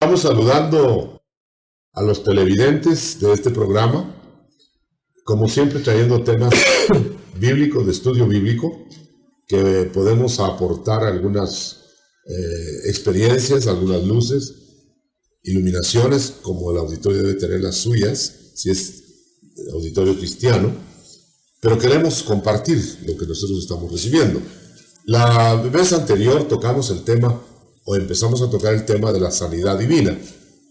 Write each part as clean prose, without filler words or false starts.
Estamos saludando a los televidentes de este programa, como siempre trayendo temas bíblicos, de estudio bíblico, que podemos aportar algunas experiencias, algunas luces, iluminaciones, como el auditorio debe tener las suyas, si es auditorio cristiano, pero queremos compartir lo que nosotros estamos recibiendo. La vez anterior tocamos el tema, o empezamos a tocar el tema de la sanidad divina.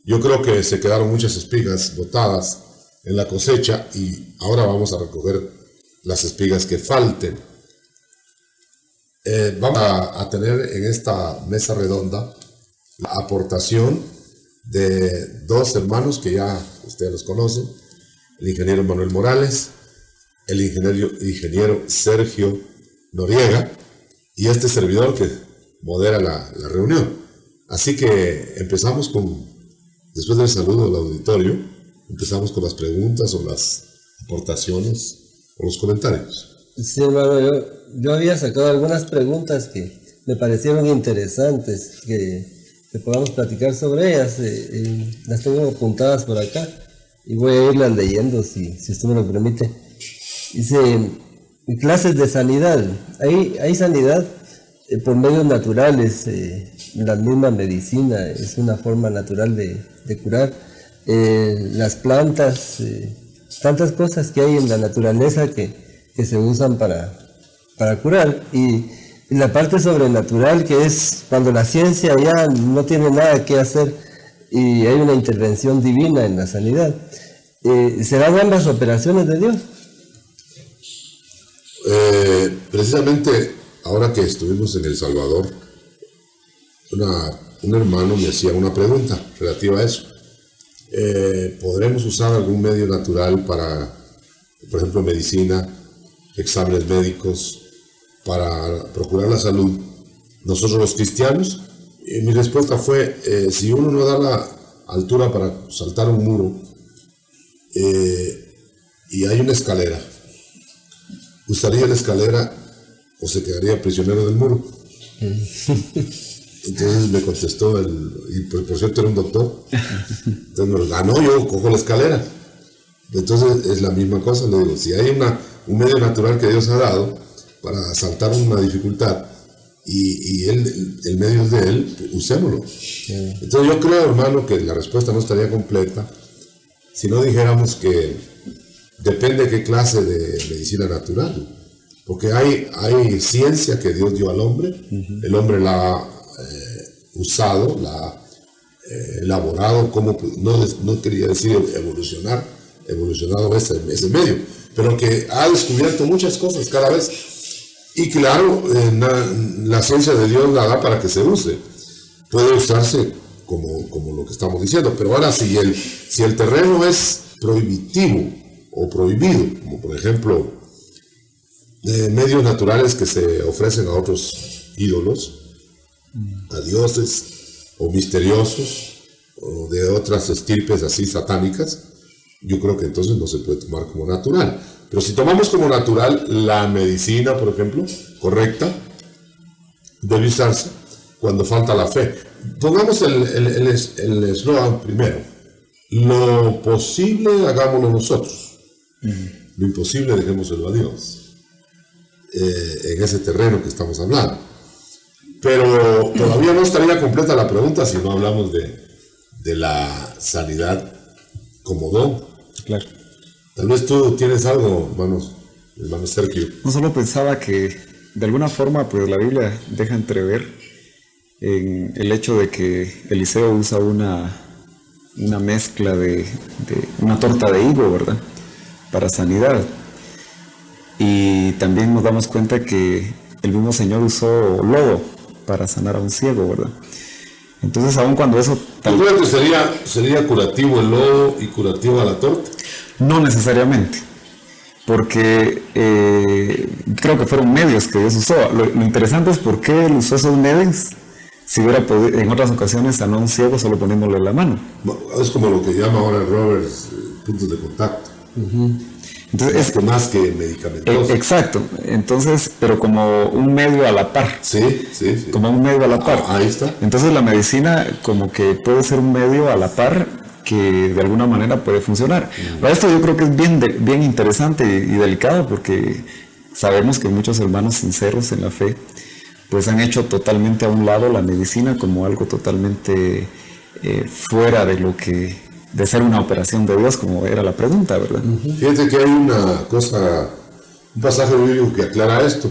Yo creo que se quedaron muchas espigas botadas en la cosecha y ahora vamos a recoger las espigas que falten. Vamos a tener en esta mesa redonda la aportación de dos hermanos que ya ustedes los conocen, el ingeniero Manuel Morales, el ingeniero Sergio Noriega y este servidor que modera la reunión. Así que empezamos después del saludo del auditorio, empezamos con las preguntas o las aportaciones o los comentarios. Sí, hermano, yo había sacado algunas preguntas que me parecieron interesantes, que podamos platicar sobre ellas. Las tengo apuntadas por acá y voy a irlas leyendo si usted me lo permite. Dice, clases de sanidad. Hay sanidad por medios naturales, la misma medicina es una forma natural de curar. Las plantas, tantas cosas que hay en la naturaleza que se usan para curar. Y la parte sobrenatural, que es cuando la ciencia ya no tiene nada que hacer y hay una intervención divina en la sanidad. ¿Serán ambas operaciones de Dios? Precisamente ahora que estuvimos en El Salvador, un hermano me hacía una pregunta relativa a eso. ¿Podremos usar algún medio natural para, por ejemplo, medicina, exámenes médicos, para procurar la salud, nosotros los cristianos? Y mi respuesta fue, si uno no da la altura para saltar un muro y hay una escalera, ¿usaría la escalera o se quedaría prisionero del muro? Entonces me contestó, y por cierto era un doctor, entonces me lo no, yo cojo la escalera. Entonces es la misma cosa, le digo, si hay un medio natural que Dios ha dado para saltar una dificultad y el medio es de Él, usémoslo. Entonces yo creo, hermano, que la respuesta no estaría completa si no dijéramos que depende de qué clase de medicina natural, porque hay ciencia que Dios dio al hombre, el hombre la ha usado, la ha elaborado, como no quería decir evolucionado ese medio, pero que ha descubierto muchas cosas cada vez. Y claro, la ciencia de Dios la da para que se use. Puede usarse como lo que estamos diciendo, pero ahora si el terreno es prohibitivo o prohibido, como por ejemplo medios naturales que se ofrecen a otros ídolos, a dioses o misteriosos o de otras estirpes así satánicas, yo creo que entonces no se puede tomar como natural. Pero si tomamos como natural la medicina, por ejemplo, correcta, debe usarse cuando falta la fe. Pongamos el eslogan primero: lo posible hagámoslo nosotros, lo imposible dejémoselo a Dios, en ese terreno que estamos hablando. Pero todavía no estaría completa la pregunta si no hablamos de la sanidad como don. Claro. Tal vez tú tienes algo, hermano Sergio. No solo pensaba que de alguna forma pues la Biblia deja entrever en el hecho de que Eliseo usa una mezcla de una torta de higo, ¿verdad?, para sanidad. Y también nos damos cuenta que el mismo Señor usó lodo para sanar a un ciego, ¿verdad? Entonces, aun cuando eso... ¿Tú crees que sería curativo el lodo y curativo a la torta? No necesariamente, porque creo que fueron medios que Dios usó. Lo interesante es por qué Él usó esos medios si hubiera podido, en otras ocasiones, sanó a un ciego solo poniéndole la mano. Es como lo que llama ahora Roberts puntos de contacto. Entonces, más que medicamentoso. Exacto. Entonces, pero como un medio a la par. Sí. Como un medio a la par. Ahí está. Entonces la medicina como que puede ser un medio a la par que de alguna manera puede funcionar. Para esto yo creo que es bien interesante y delicado, porque sabemos que muchos hermanos sinceros en la fe pues han hecho totalmente a un lado la medicina como algo totalmente fuera de lo que, de ser una operación de Dios, como era la pregunta, ¿verdad? Fíjate que hay un pasaje bíblico que aclara esto.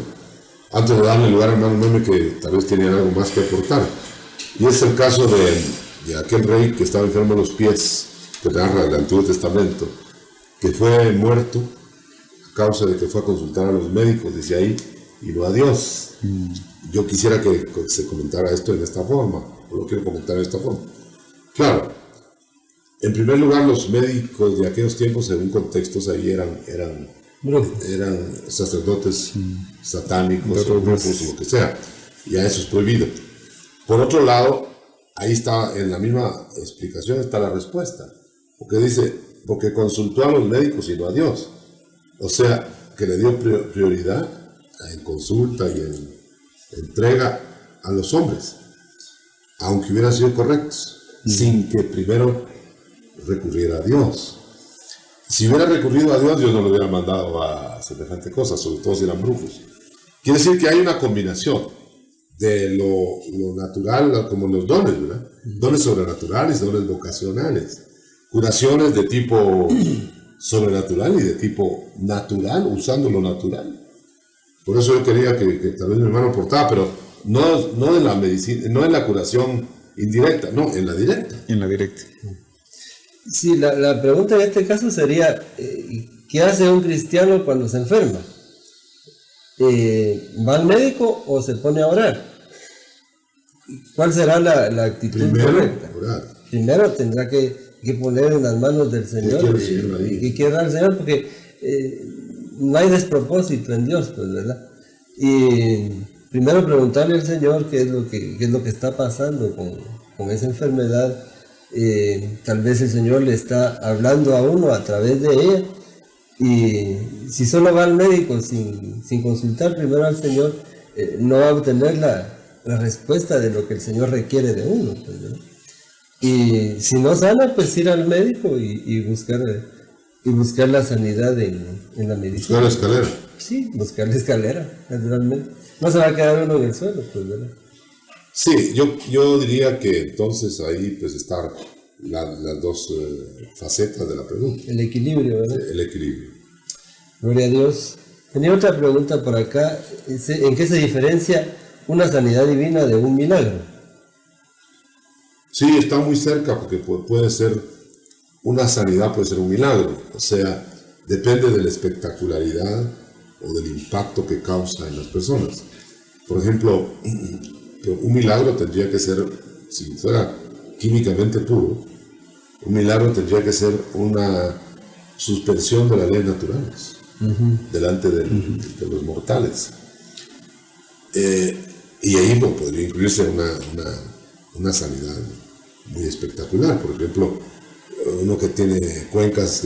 Antes de darle lugar a hermano Meme, que tal vez tenían algo más que aportar. Y es el caso de aquel rey que estaba enfermo de los pies, que narra el Antiguo Testamento, que fue muerto a causa de que fue a consultar a los médicos, dice ahí, y no a Dios. Yo quisiera que se comentara esto en esta forma, o lo quiero comentar de esta forma. Claro, en primer lugar, los médicos de aquellos tiempos, según contextos, ahí eran sacerdotes satánicos, o brujos, o lo que sea, y a eso es prohibido. Por otro lado, ahí está, en la misma explicación está la respuesta, porque dice, porque consultó a los médicos y no a Dios, o sea, que le dio prioridad en consulta y en entrega a los hombres, aunque hubieran sido correctos, sin que primero recurriera a Dios. Si hubiera recurrido a Dios, Dios no lo hubiera mandado a semejante cosa, sobre todo si eran brujos. Quiere decir que hay una combinación de lo natural, como los dones, ¿verdad? Dones sobrenaturales, dones vocacionales, curaciones de tipo sobrenatural y de tipo natural, usando lo natural. Por eso yo quería que tal vez mi hermano aportara, pero no en la medicina, no en la curación indirecta, no, en la directa. En la directa. Sí, la pregunta en este caso sería, ¿qué hace un cristiano cuando se enferma? ¿Va al médico o se pone a orar? ¿Cuál será la actitud correcta? Orar. Primero tendrá que poner en las manos del Señor y que orar al Señor, porque no hay despropósito en Dios, pues, ¿verdad? Y primero preguntarle al Señor qué es lo que está pasando con esa enfermedad. Tal vez el Señor le está hablando a uno a través de ella, y si solo va al médico sin consultar primero al Señor, no va a obtener la respuesta de lo que el Señor requiere de uno, pues, ¿verdad? Y si no sana, pues ir al médico y buscar la sanidad en la medicina. Buscar la escalera. Sí, buscar la escalera, naturalmente. No se va a quedar uno en el suelo, pues, ¿verdad? Sí, yo diría que entonces ahí pues están las dos facetas de la pregunta. El equilibrio, ¿verdad? El equilibrio. Gloria a Dios. Tenía otra pregunta por acá. ¿En qué se diferencia una sanidad divina de un milagro? Sí, está muy cerca, porque puede ser una sanidad, puede ser un milagro. O sea, depende de la espectacularidad o del impacto que causa en las personas. Por ejemplo, un milagro tendría que ser, si fuera químicamente puro, un milagro tendría que ser una suspensión de las leyes naturales delante de los mortales. Y ahí podría incluirse una sanidad muy espectacular. Por ejemplo, uno que tiene cuencas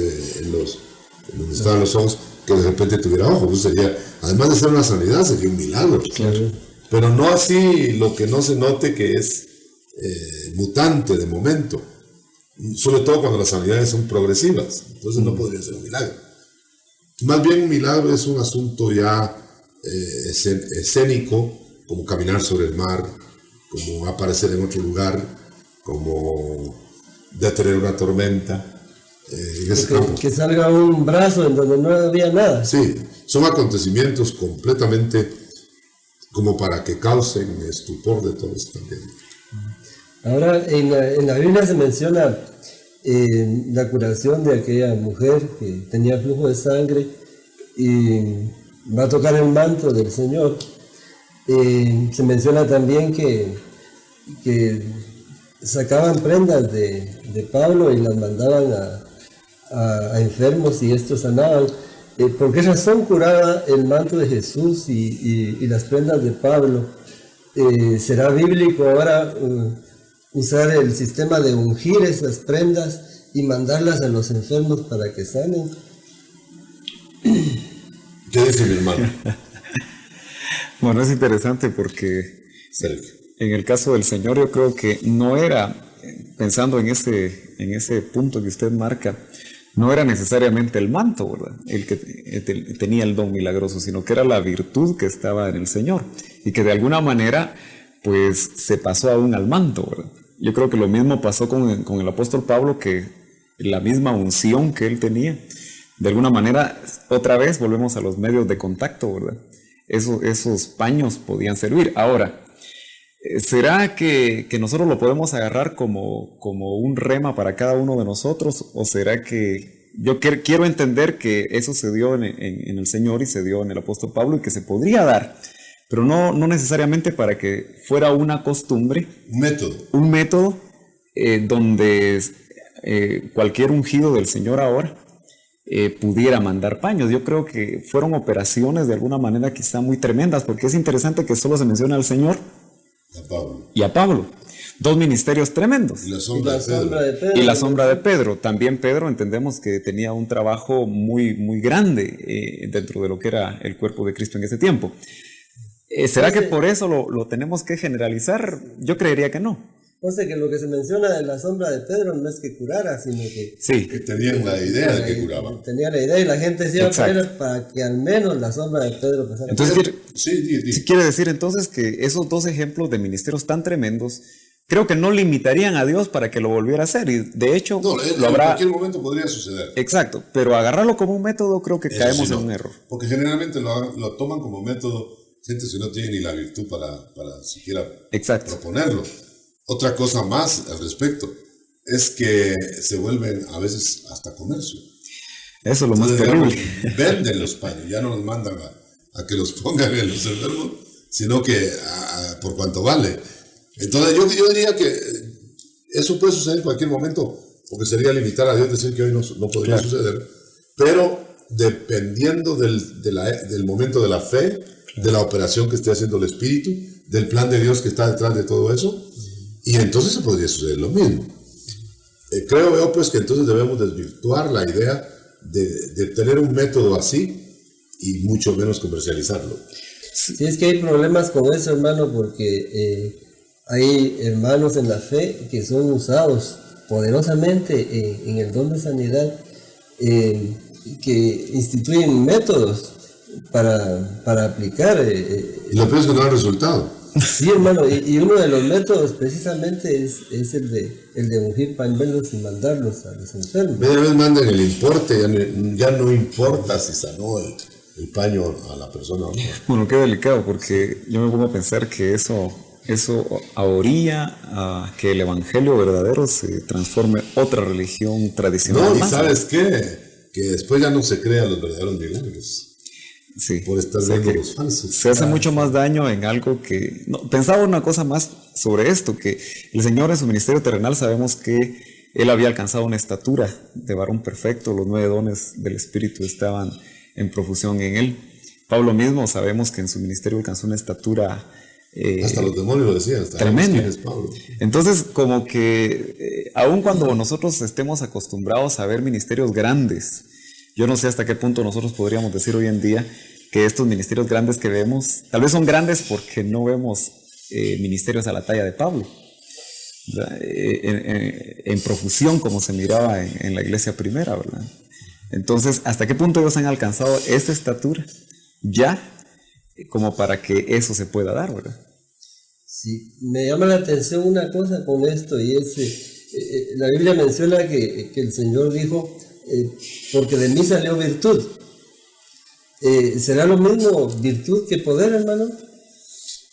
donde estaban los ojos, que de repente tuviera ojos, pues sería, además de ser una sanidad, sería un milagro. Claro. Pero no así lo que no se note que es mutante de momento, sobre todo cuando las sanidades son progresivas, entonces no podría ser un milagro. Más bien un milagro es un asunto ya escénico, como caminar sobre el mar, como aparecer en otro lugar, como detener una tormenta. Que salga un brazo en donde no había nada. Sí, son acontecimientos completamente como para que causen estupor de todos también. Ahora, en la Biblia se menciona la curación de aquella mujer que tenía flujo de sangre y va a tocar el manto del Señor. Se menciona también que sacaban prendas de Pablo y las mandaban a enfermos y estos sanaban. ¿Por qué razón curaba el manto de Jesús y las prendas de Pablo? ¿Será bíblico ahora usar el sistema de ungir esas prendas y mandarlas a los enfermos para que sanen? ¿Qué dice mi hermano? Bueno, es interesante porque Sergio. en el caso del Señor yo creo que no era, pensando en ese punto que usted marca, no era necesariamente el manto, ¿verdad? El que tenía el don milagroso, sino que era la virtud que estaba en el Señor y que de alguna manera pues se pasó aún al manto, ¿verdad? Yo creo que lo mismo pasó con el apóstol Pablo, que la misma unción que él tenía, de alguna manera, otra vez volvemos a los medios de contacto, ¿verdad? Esos paños podían servir. Ahora, ¿será que nosotros lo podemos agarrar como un rema para cada uno de nosotros? ¿O será que yo quiero entender que eso se dio en el Señor y se dio en el apóstol Pablo y que se podría dar, pero no necesariamente para que fuera una costumbre, un método donde cualquier ungido del Señor ahora pudiera mandar paños? Yo creo que fueron operaciones de alguna manera quizá muy tremendas, porque es interesante que solo se menciona al Señor y a Pablo. Dos ministerios tremendos. Y la sombra de Pedro. Y la sombra de Pedro. También Pedro entendemos que tenía un trabajo muy, muy grande dentro de lo que era el cuerpo de Cristo en ese tiempo. ¿Será que por eso lo tenemos que generalizar? Yo creería que no. O sea, que lo que se menciona de la sombra de Pedro no es que curara, sino que... Sí. Que tenían la idea de que curaba. Tenía la idea y la gente decía para que al menos la sombra de Pedro pasara. Entonces, sí. Quiere decir entonces que esos dos ejemplos de ministerios tan tremendos, creo que no limitarían a Dios para que lo volviera a hacer. Y de hecho, en cualquier momento podría suceder. Exacto, pero agarrarlo como un método creo que Eso caemos sí, en un error. Porque generalmente lo toman como método gente que no tiene ni la virtud para siquiera proponerlo. Otra cosa más al respecto es que se vuelven a veces hasta comercio. Eso es lo más terrible. Venden los paños, ya no los mandan a que los pongan en los enfermos, sino que por cuanto vale. Entonces yo diría que eso puede suceder en cualquier momento, porque sería limitar a Dios decir que hoy no podría suceder, pero dependiendo del momento de la fe, de la operación que esté haciendo el Espíritu, del plan de Dios que está detrás de todo eso, y entonces se podría suceder lo mismo. Creo yo pues que entonces debemos desvirtuar la idea de tener un método así y mucho menos comercializarlo. Sí, es que hay problemas con eso, hermano, porque hay hermanos en la fe que son usados poderosamente en el don de sanidad, que instituyen métodos para aplicar. Y lo peor es que no da resultado. Sí, hermano, y uno de los métodos precisamente es el de ungir pañuelos y mandarlos a los enfermos. Media vez mandan el importe, ya no importa si sanó el paño a la persona o no. Bueno, qué delicado, porque yo me pongo a pensar que eso ahoría a que el evangelio verdadero se transforme en otra religión tradicional. No, y ¿sabes qué? Que después ya no se crean los verdaderos milagros. Sí, por estar viendo los falsos. Se hace mucho más daño en algo que... No, pensaba una cosa más sobre esto, que el Señor en su ministerio terrenal sabemos que Él había alcanzado una estatura de varón perfecto, los 9 dones del Espíritu estaban en profusión en Él. Pablo mismo sabemos que en su ministerio alcanzó una estatura... hasta los demonios lo decían, hasta tremenda. ¿Quién es Pablo? Entonces, como que aun cuando nosotros estemos acostumbrados a ver ministerios grandes, yo no sé hasta qué punto nosotros podríamos decir hoy en día que estos ministerios grandes que vemos, tal vez son grandes porque no vemos ministerios a la talla de Pablo, en profusión como se miraba en la iglesia primera, ¿verdad? Entonces, ¿hasta qué punto ellos han alcanzado esta estatura ya como para que eso se pueda dar, ¿verdad? Sí, me llama la atención una cosa con esto, y es, la Biblia menciona que el Señor dijo, porque de mí salió virtud. ¿Será lo mismo virtud que poder, hermano?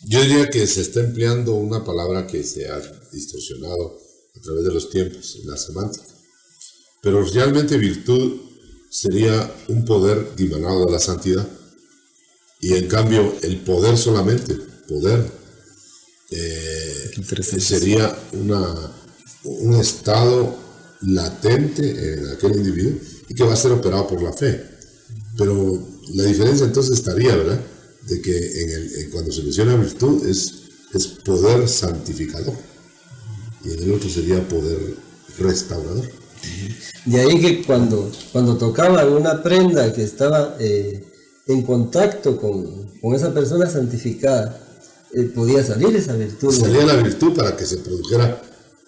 Yo diría que se está empleando una palabra que se ha distorsionado a través de los tiempos, en la semántica. Pero realmente virtud sería un poder dimanado de la santidad. Y en cambio, el poder solamente, sería un estado latente en aquel individuo y que va a ser operado por la fe. Pero la diferencia entonces estaría, ¿verdad? De que cuando se menciona virtud es poder santificador y en el otro sería poder restaurador. De ahí que cuando tocaban una prenda que estaba en contacto con esa persona santificada, podía salir esa virtud. Salía la virtud para que se produjera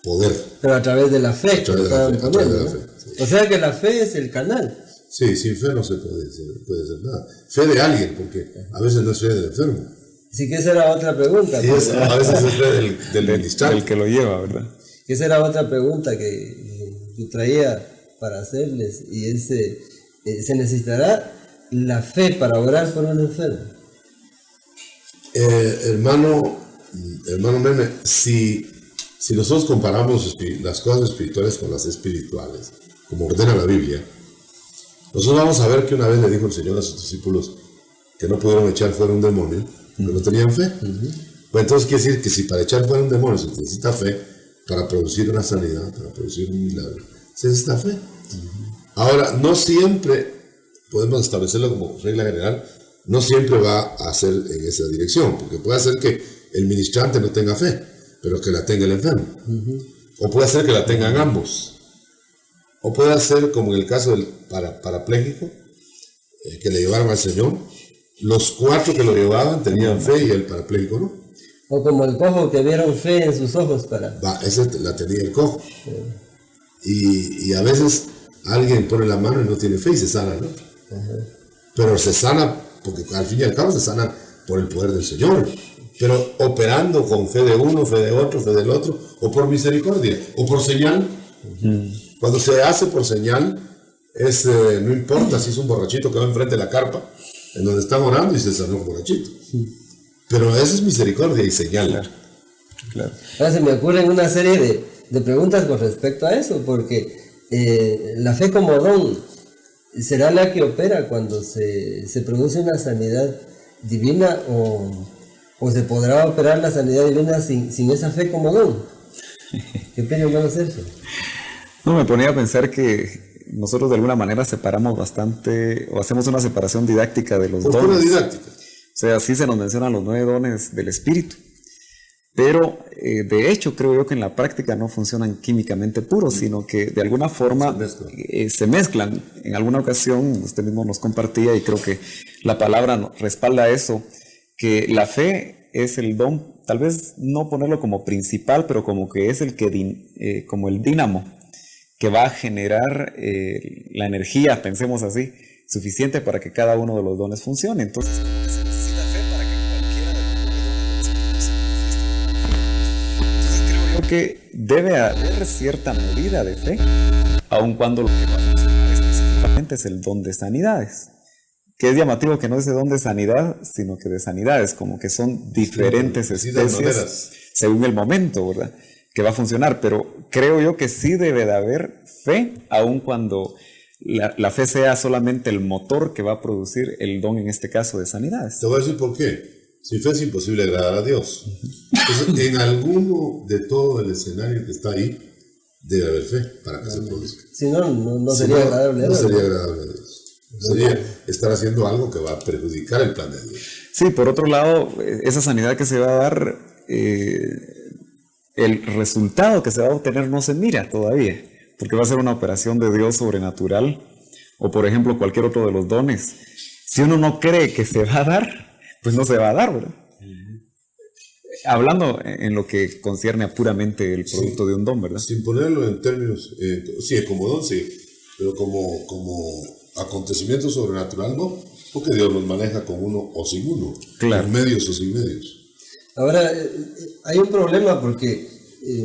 poder. Pero a través de la fe. A través de la fe, a través de la fe, sí. O sea que la fe es el canal. Sí, sin fe no se puede hacer nada. Fe de alguien, porque a veces no es fe del enfermo. Así que esa era otra pregunta. Y a veces es fe del ministrante. El que lo lleva, ¿verdad? Esa era otra pregunta que yo traía para hacerles, y es, ¿se necesitará la fe para orar por un enfermo? Hermano Meme, si nosotros comparamos las cosas espirituales con las espirituales, como ordena la Biblia, nosotros vamos a ver que una vez le dijo el Señor a sus discípulos que no pudieron echar fuera un demonio, pero no tenían fe. Pues entonces quiere decir que si para echar fuera un demonio se necesita fe, para producir una sanidad, para producir un milagro, se necesita fe. Ahora, no siempre podemos establecerlo como regla general, no siempre va a ser en esa dirección, porque puede ser que el ministrante no tenga fe, pero que la tenga el enfermo. O puede ser que la tengan ambos. O puede ser como en el caso del parapléjico, que le llevaron al Señor, los 4 que lo llevaban tenían fe y el parapléjico no. O como el cojo que vieron fe en sus ojos para... Esa la tenía el cojo. Y a veces alguien pone la mano y no tiene fe y se sana, ¿no? Pero se sana, porque al fin y al cabo se sana por el poder del Señor. Pero operando con fe de uno, fe de otro, fe del otro, o por misericordia, o por señal. Cuando se hace por señal, no importa si es un borrachito que va enfrente de la carpa, en donde están orando y se sanó un borrachito. Pero eso es misericordia y señal. Claro. Ahora se me ocurren una serie de preguntas con respecto a eso, porque la fe como don será la que opera cuando se produce una sanidad divina, o se podrá operar la sanidad divina sin esa fe como don. ¿Qué opinión van a hacer? No, me ponía a pensar que nosotros de alguna manera separamos bastante, o hacemos una separación didáctica de los ¿Por dones. qué una didáctica? O sea, sí se nos mencionan los 9 dones del Espíritu. Pero de hecho creo yo que en la práctica no funcionan químicamente puros, sino que de alguna forma se mezclan. En alguna ocasión usted mismo nos compartía, y creo que la palabra respalda eso, que la fe es el don, tal vez no ponerlo como principal, pero como que es el que como el dínamo que va a generar la energía, pensemos así, suficiente para que cada uno de los dones funcione. Entonces, se necesita fe para que cualquiera de los dones se manifieste. Entonces creo yo que debe haber cierta medida de fe, aun cuando lo que va a funcionar específicamente es el don de sanidades. Que es llamativo que no es de don de sanidad, sino que de sanidades, como que son diferentes especies según el momento, ¿verdad?, que va a funcionar. Pero creo yo que sí debe de haber fe, aun cuando la fe sea solamente el motor que va a producir el don, en este caso, de sanidades. Te voy a decir por qué. Sin fe es imposible agradar a Dios. Entonces, en alguno de todo el escenario que está ahí, debe haber fe para que se produzca. Si no, no sería agradable. No sería agradable a Dios. Sería estar haciendo algo que va a perjudicar el plan de Dios. Sí, por otro lado, esa sanidad que se va a dar, el resultado que se va a obtener no se mira todavía, porque va a ser una operación de Dios sobrenatural, o por ejemplo cualquier otro de los dones. Si uno no cree que se va a dar, pues no se va a dar, ¿verdad? Hablando en lo que concierne a puramente el producto de un don, ¿verdad? Sin ponerlo en términos, sí, como don, sí, pero como acontecimiento sobrenatural, no, porque Dios los maneja con uno o sin uno, claro, con medios o sin medios. Ahora, hay un problema porque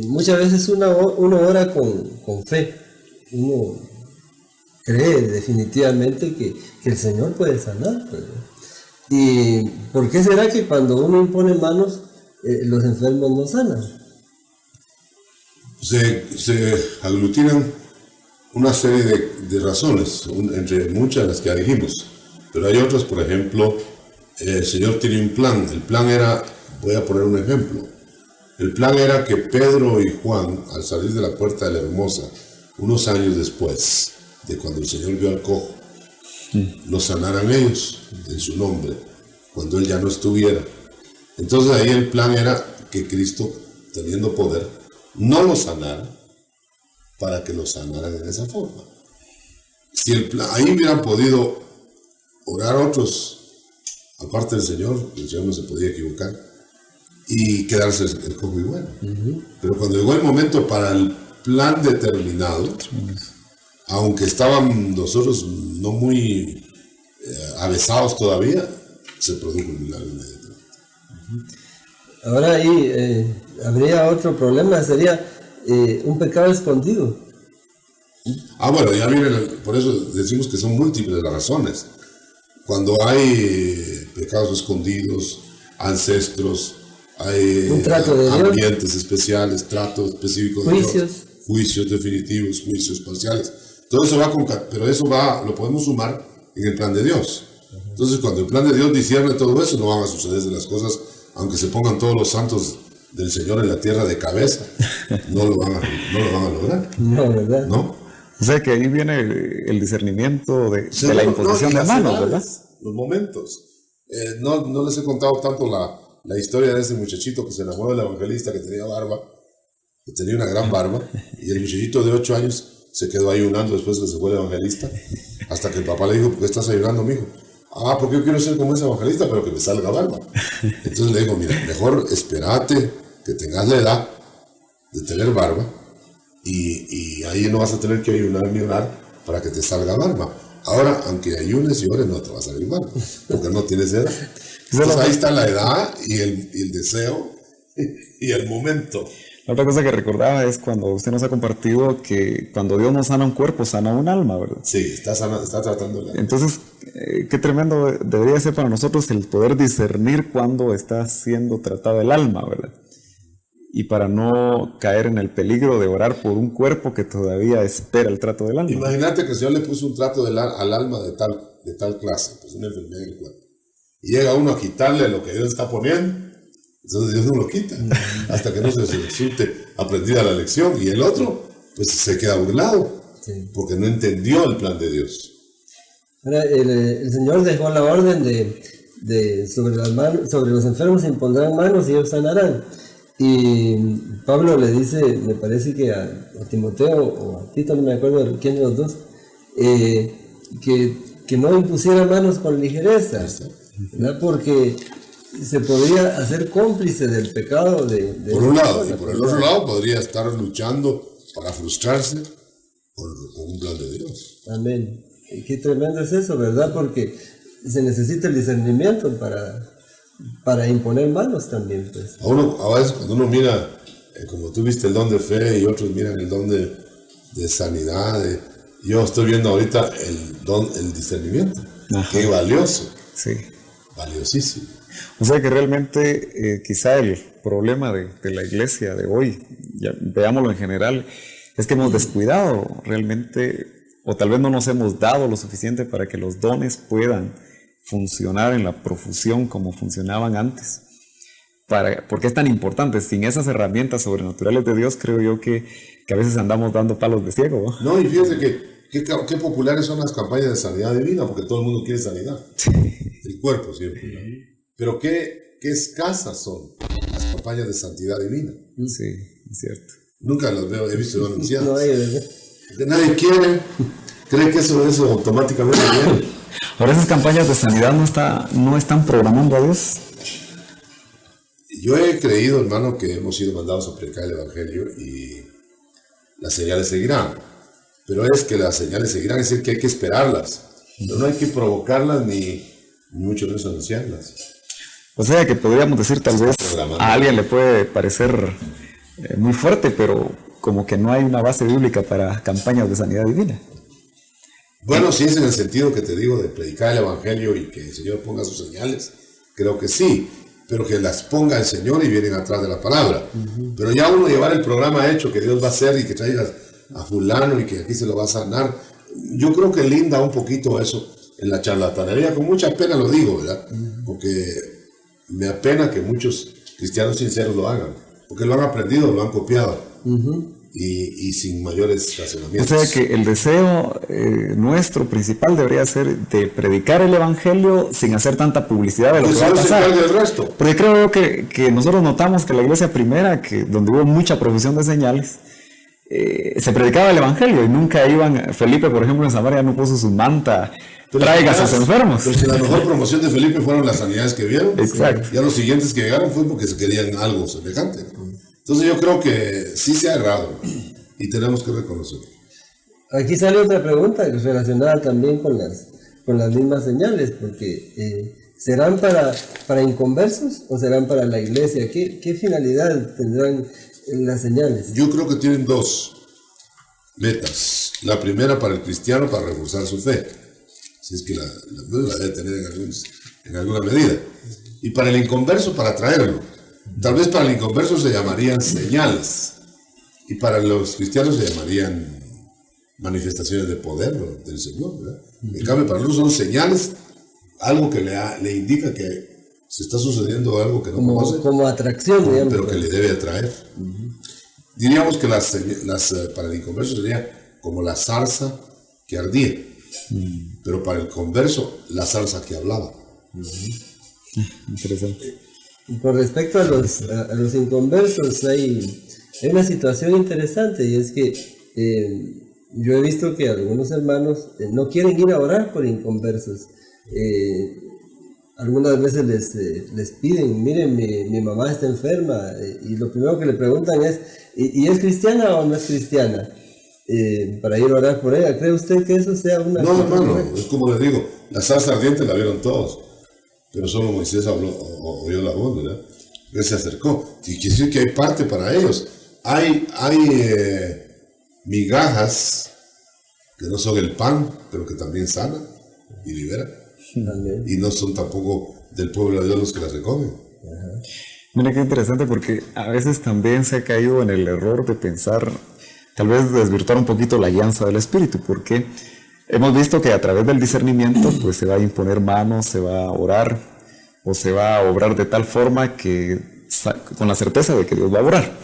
muchas veces uno ora con fe. Uno cree definitivamente que el Señor puede sanar. ¿Y por qué será que cuando uno impone manos, los enfermos no sanan? Se aglutinan una serie de razones, entre muchas las que ya dijimos. Pero hay otras, por ejemplo, el Señor tiene un plan. El plan era, voy a poner un ejemplo. El plan era que Pedro y Juan, al salir de la puerta de la Hermosa, unos años después de cuando el Señor vio al cojo, los sanaran ellos en su nombre, cuando él ya no estuviera. Entonces ahí el plan era que Cristo, teniendo poder, no los sanara, para que los sanaran en esa forma. Si ahí hubieran podido orar otros aparte del Señor no se podía equivocar y quedarse el cojo igual. Pero cuando llegó el momento para el plan determinado, aunque estaban nosotros no muy avesados todavía, se produjo el milagro inmediatamente. Ahora ahí habría otro problema, sería un pecado escondido. Bueno, ya viene, por eso decimos que son múltiples las razones. Cuando hay pecados escondidos, ancestros, hay un trato de ambientes Dios, especiales, trato específico de juicios, Dios, juicios definitivos, juicios parciales. Todo eso pero eso lo podemos sumar en el plan de Dios. Entonces, cuando el plan de Dios discierne todo eso, no van a sucederse las cosas, aunque se pongan todos los santos del Señor en la tierra de cabeza, no lo van a lograr. No, ¿verdad? ¿No? O sea que ahí viene el discernimiento de la imposición de manos, ¿verdad? Los momentos. No les he contado tanto la historia de ese muchachito que se enamoró del evangelista, que tenía barba, que tenía una gran barba, y el muchachito de 8 años se quedó ayunando después que se fue el evangelista, hasta que el papá le dijo: ¿por qué estás ayunando, mijo? Porque yo quiero ser como ese evangelista, pero que me salga barba. Entonces le dijo: mira, mejor espérate que tengas la edad de tener barba, y ahí no vas a tener que ayunar ni orar para que te salga barba. Ahora, aunque ayunes y ores, no te va a salir barba, porque no tienes edad. Entonces ahí está la edad y el deseo y el momento. La otra cosa que recordaba es cuando usted nos ha compartido que cuando Dios nos sana un cuerpo, sana un alma, ¿verdad? Sí, está tratando el alma. Entonces, qué tremendo debería ser para nosotros el poder discernir cuándo está siendo tratado el alma, ¿verdad? Y para no caer en el peligro de orar por un cuerpo que todavía espera el trato del alma. Imagínate que el Señor le puso un trato al alma de tal clase, pues una enfermedad en el cuerpo. Y llega uno a quitarle lo que Dios está poniendo, entonces Dios no lo quita, hasta que no se resulte aprendida la lección. Y el otro, pues se queda burlado, porque no entendió el plan de Dios. Ahora, el Señor dejó la orden de sobre los enfermos impondrán manos y ellos sanarán. Y Pablo le dice, me parece que a Timoteo o a Tito, no me acuerdo quién de los dos, que no impusiera manos con ligereza, ¿verdad? Porque se podría hacer cómplice del pecado por un lado, y por el otro lado podría estar luchando para frustrarse con un plan de Dios. Amén. Y qué tremendo es eso, ¿verdad? Porque se necesita el discernimiento para imponer manos también, pues. A veces cuando uno mira, como tú viste el don de fe y otros miran el don de sanidad, yo estoy viendo ahorita el discernimiento. Ajá. Qué valioso. Sí. Valiosísimo. O sea que realmente quizá el problema de la iglesia de hoy, ya veámoslo en general, es que hemos descuidado realmente, o tal vez no nos hemos dado lo suficiente para que los dones puedan funcionar en la profusión como funcionaban antes. Porque es tan importante. Sin esas herramientas sobrenaturales de Dios, creo yo que a veces andamos dando palos de ciego. No, y fíjate qué populares son las campañas de sanidad divina, porque todo el mundo quiere sanidad. El cuerpo siempre. Pero qué escasas son las campañas de santidad divina. Sí, es cierto. Nunca las veo, he visto anunciadas. No hay, ¿verdad? Porque nadie quiere, cree que eso automáticamente viene. Ahora esas campañas de sanidad no están programando a Dios. Yo he creído, hermano, que hemos sido mandados a predicar el Evangelio y las señales seguirán. Pero es que las señales seguirán, es decir, que hay que esperarlas. Pero no hay que provocarlas ni mucho menos anunciarlas. O sea que podríamos decir, tal vez a alguien le puede parecer muy fuerte, pero como que no hay una base bíblica para campañas de sanidad divina. Bueno, si es en el sentido que te digo de predicar el Evangelio y que el Señor ponga sus señales, creo que sí, pero que las ponga el Señor y vienen atrás de la palabra. Pero ya uno llevar el programa hecho que Dios va a hacer y que traigas a fulano y que aquí se lo va a sanar, yo creo que linda un poquito eso en la charlatanería. Con mucha pena lo digo, ¿verdad? Porque me apena que muchos cristianos sinceros lo hagan, porque lo han aprendido, lo han copiado. Y sin mayores razonamientos. O sea que el deseo nuestro principal debería ser de predicar el Evangelio sin hacer tanta publicidad de lo que va a pasar. Porque creo yo que nosotros notamos que la iglesia primera, donde hubo mucha profusión de señales, se predicaba el Evangelio y nunca iban. Felipe, por ejemplo, en Samaria no puso su manta traiga a sus enfermos. Pero si la mejor promoción de Felipe fueron las sanidades que vieron. Exacto. Ya los siguientes que llegaron fue porque se querían algo semejante. Entonces yo creo que sí se ha errado y tenemos que reconocerlo. Aquí sale otra pregunta relacionada también con las mismas señales, porque ¿serán para inconversos o serán para la iglesia? ¿Qué finalidad tendrán las señales? Yo creo que tienen dos metas. La primera para el cristiano, para reforzar su fe, si es que la debe tener en alguna medida. Y para el inconverso, para atraerlo. Tal vez para el inconverso se llamarían señales y para los cristianos se llamarían manifestaciones de poder del Señor, ¿verdad? En cambio, para nosotros son señales, algo que le indica que se está sucediendo algo que no conoce. Como atracción, digamos. Pero que le debe atraer. Diríamos que para el inconverso sería como la zarza que ardía, pero para el converso, la zarza que hablaba. Interesante. Con respecto a los inconversos, hay una situación interesante, y es que yo he visto que algunos hermanos no quieren ir a orar por inconversos. Algunas veces les piden, miren, mi mamá está enferma, y lo primero que le preguntan es, ¿y es cristiana o no es cristiana? Para ir a orar por ella. ¿Cree usted que eso sea una... No, hermano, es como le digo, la zarza ardiente la vieron todos, pero solo Moisés oyó la voz, ¿verdad? Él se acercó. Y quiere decir que hay parte para ellos. Hay migajas que no son el pan, pero que también sanan y liberan. Amén. Y no son tampoco del pueblo de Dios los que las recogen. Mira qué interesante, porque a veces también se ha caído en el error de pensar, tal vez desvirtuar un poquito la guianza del Espíritu, porque hemos visto que a través del discernimiento pues se va a imponer manos, se va a orar o se va a obrar de tal forma que con la certeza de que Dios va a obrar.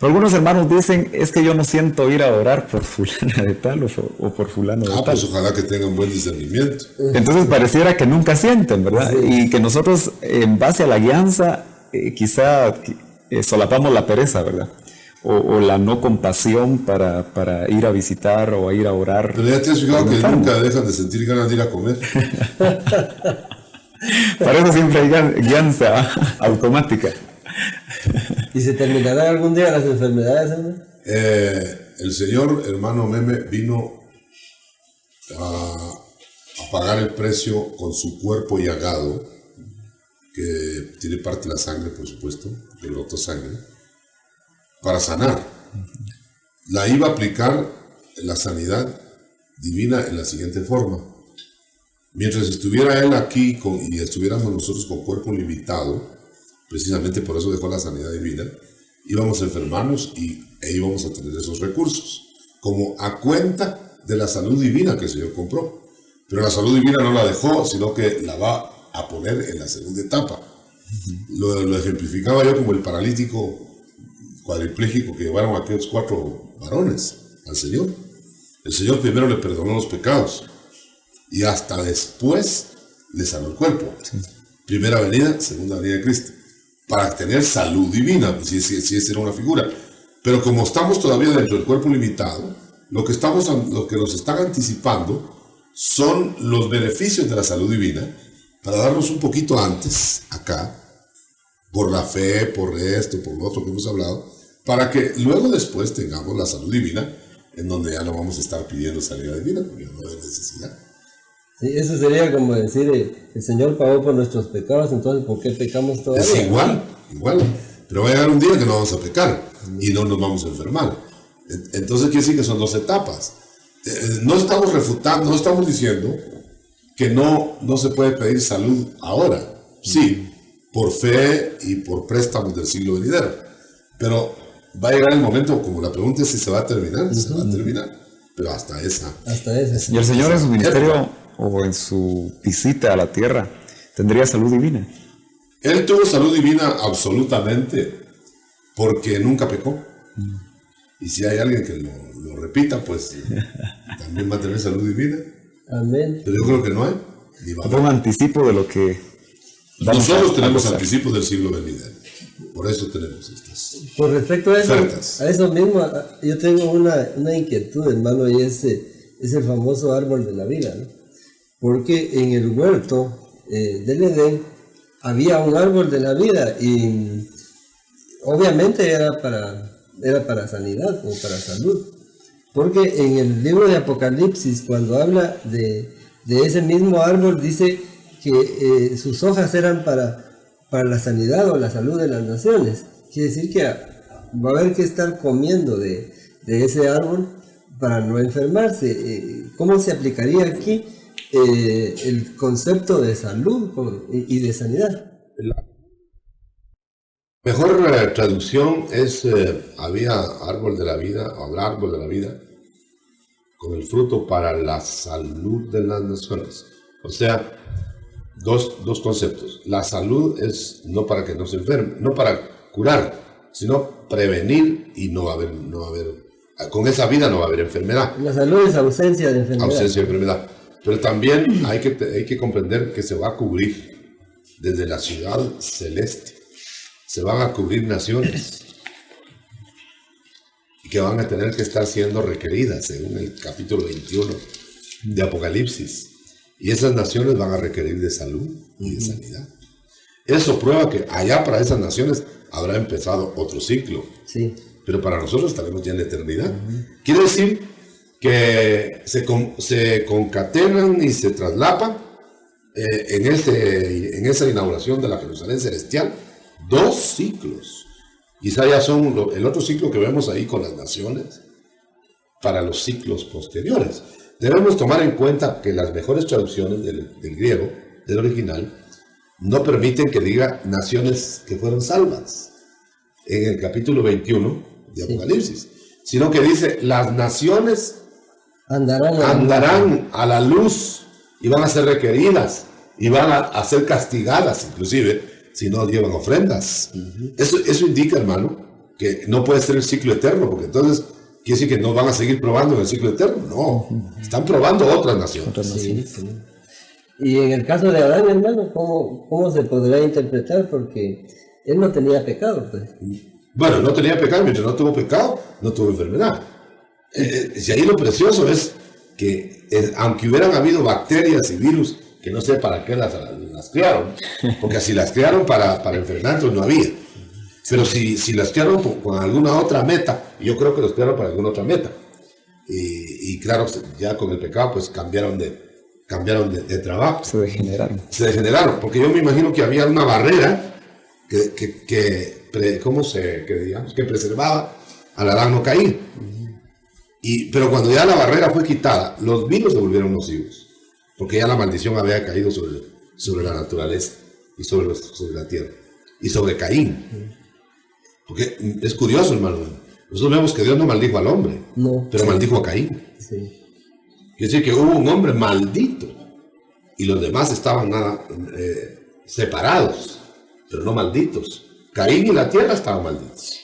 Pero algunos hermanos dicen, es que yo no siento ir a orar por fulana de tal o por fulano de tal. Pues ojalá que tengan buen discernimiento. Entonces pareciera que nunca sienten, ¿verdad? Sí. Y que nosotros, en base a la guianza, quizá solapamos la pereza, ¿verdad? O la no compasión para ir a visitar o a ir a orar. Pero ya te has fijado que nunca dejan de sentir ganas de ir a comer. Para eso siempre hay guianza automática. ¿Y se terminarán algún día las enfermedades, hermano? El señor hermano Meme vino a pagar el precio con su cuerpo llagado, que tiene parte de la sangre, por supuesto, que brotó sangre, para sanar. La iba a aplicar la sanidad divina en la siguiente forma. Mientras estuviera él aquí y estuviéramos nosotros con cuerpo limitado, precisamente por eso dejó la sanidad divina, íbamos a enfermarnos e íbamos a tener esos recursos, como a cuenta de la salud divina que el Señor compró. Pero la salud divina no la dejó, sino que la va a poner en la segunda etapa. Lo ejemplificaba yo como el paralítico cuadripléjico que llevaron a aquellos 4 varones al Señor. El Señor primero le perdonó los pecados y hasta después le sanó el cuerpo. Primera venida, segunda venida de Cristo, para tener salud divina, si esa era una figura. Pero como estamos todavía dentro del cuerpo limitado, lo que nos están anticipando son los beneficios de la salud divina, para darnos un poquito antes, acá, por la fe, por esto, por lo otro que hemos hablado, para que luego después tengamos la salud divina, en donde ya no vamos a estar pidiendo sanidad divina, porque no hay necesidad. Sí, eso sería como decir, el Señor pagó por nuestros pecados, entonces ¿por qué pecamos todavía? Es igual, pero va a llegar un día que no vamos a pecar y no nos vamos a enfermar. Entonces quiere decir que son 2 etapas. No estamos refutando, no estamos diciendo que no se puede pedir salud ahora. Sí, por fe y por préstamos del siglo venidero. Pero va a llegar el momento, como la pregunta es si se va a terminar, se va a terminar. Pero hasta esa. Y el Señor en su ministerio o en su visita a la tierra tendría salud divina. Él tuvo salud divina absolutamente porque nunca pecó. Y si hay alguien que lo repita, pues también va a tener salud divina. Amén. Pero yo creo que no hay. Fue un anticipo de lo que... Nosotros tenemos anticipos del siglo venidero. Por eso tenemos estas. Por respecto a eso mismo, yo tengo una inquietud, hermano, y es el famoso árbol de la vida, ¿no? porque en el huerto del Edén había un árbol de la vida y obviamente era para sanidad o para salud. Porque en el libro de Apocalipsis, cuando habla de ese mismo árbol, dice que sus hojas eran para la sanidad o la salud de las naciones. Quiere decir que va a haber que estar comiendo de ese árbol para no enfermarse. ¿Cómo se aplicaría aquí el concepto de salud y de sanidad? La mejor traducción es, había árbol de la vida, o habrá árbol de la vida, con el fruto para la salud de las naciones. O sea, dos conceptos. La salud es no para que no se enferme, no para curar, sino prevenir y no va a haber, con esa vida no va a haber enfermedad. La salud es ausencia de enfermedad. Ausencia de enfermedad. Pero también hay que comprender que se va a cubrir desde la ciudad celeste. Se van a cubrir naciones y que van a tener que estar siendo requeridas según el capítulo 21 de Apocalipsis. Y esas naciones van a requerir de salud y de sanidad. Eso prueba que allá para esas naciones habrá empezado otro ciclo. Sí. Pero para nosotros estaremos ya en la eternidad. Quiere decir que se concatenan y se traslapan en esa inauguración de la Jerusalén celestial 2 ciclos. Quizá ya son el otro ciclo que vemos ahí con las naciones para los ciclos posteriores. Debemos tomar en cuenta que las mejores traducciones del griego, del original, no permiten que diga naciones que fueron salvas en el capítulo 21 de Apocalipsis, sino que dice las naciones andarán a la luz y van a ser requeridas y van a ser castigadas inclusive si no llevan ofrendas. Eso indica, hermano, que no puede ser el ciclo eterno, porque entonces quiere decir que no van a seguir probando en el ciclo eterno. No, están probando otras naciones. Sí. Y en el caso de Adán, hermano, ¿cómo se podrá interpretar? Porque él no tenía pecado, pues. Bueno, no tenía pecado, mientras no tuvo pecado, no tuvo enfermedad. Y ahí lo precioso es que aunque hubieran habido bacterias y virus, que no sé para qué las crearon, porque si las crearon para enfermar, entonces no había. Pero si las crearon con alguna otra meta, yo creo que los crearon para alguna otra meta. Y claro, ya con el pecado, pues cambiaron de trabajo. Se degeneraron, porque yo me imagino que había una barrera que preservaba al Adán no caer. Pero cuando ya la barrera fue quitada, los virus se volvieron nocivos, porque ya la maldición había caído sobre la naturaleza y sobre la tierra y sobre Caín. Porque es curioso, hermano. Nosotros vemos que Dios no maldijo al hombre, pero maldijo a Caín. Sí. Quiere decir que hubo un hombre maldito y los demás estaban separados, pero no malditos. Caín y la tierra estaban malditos.